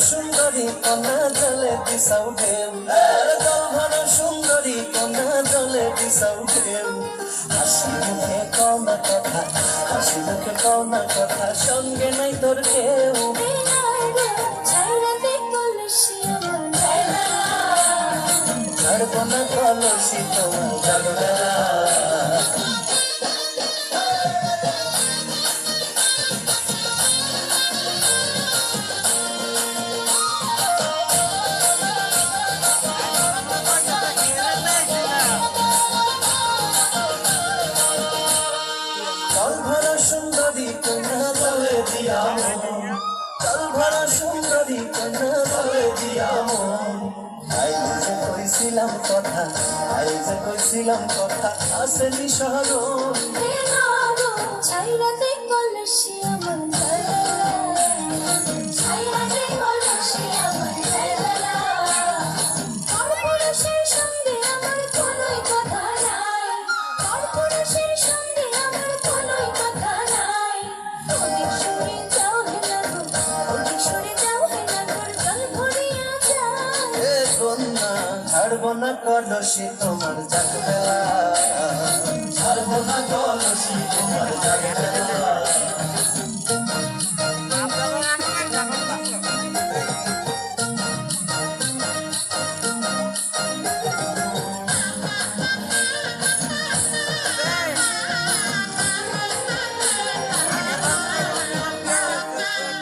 সুন্দরী কন্যা জলে দিশাও ঢেউ, জলভরা সুন্দরী কন্যা জলে দিশাও ঢেউ। হাসি মুখে কও না কথা, হাসি মুখে কও না কথা, সঙ্গে নাই তোর কেউ। ছাড়বো না কলসি তোমার জাগবেলা। জলভরা সুন্দরী কন্যা জলে দিয়া মন, জলভরা সুন্দরী কন্যা জলে দিয়া মন। আইজে কইছিলাম কথা, আইজে কইছিলাম কথা, আসেনি শহরণ। ছাইরাতে কলসি আমার ছাইরাতে কলসি আমার পুরুষের সঙ্গে আমার কোনোই কথা নাই, পুরুষের সঙ্গে আমার কোনোই কথা নাই। ওদিক সরে যাও হে না গো, ওদিক সরে যাও হে না গো, জল ভরিয়া যায়। এ কন্যা ছাড়বো না কলসি তোমার জাগবেলা, ছাড়বো না কলসি তোমার জাগবেলা।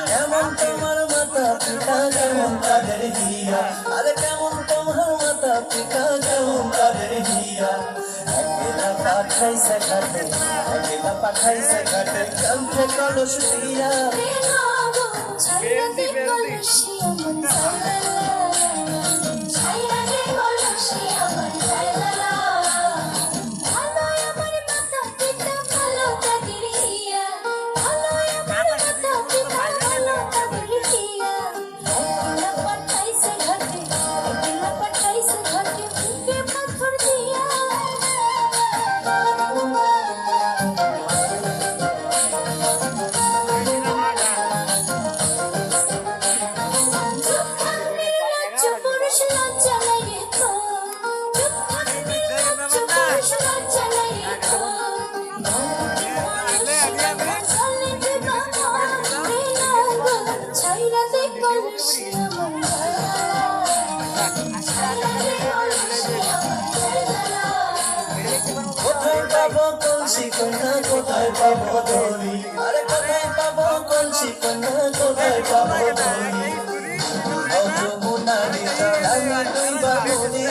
কেমন তোমার মাতা পিতা কেমন তাদের হিয়া, আরে কেমন তোমার মাতা পিতা কেমন তাদের হিয়া। একদিনা পাঠাইছে ঘাটে, একদিনা পাঠাইছে ঘাটে, কাঁধে কলস দিয়া। কোথায় পাবো কলসি কন্যা, কোথায় পাবো ধরি, আরে কোথায় পাবো কলসি কন্যা, কোথায় পাবো ধরি। যমুনারি জড়াই তুই বাবুনি,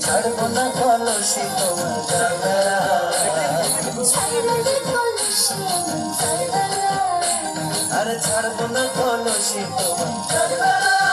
ছাড়বো না কলসি তোমার জাগবেলা। আরে ছাড়বো না কলসি তোমার জাগবেলা।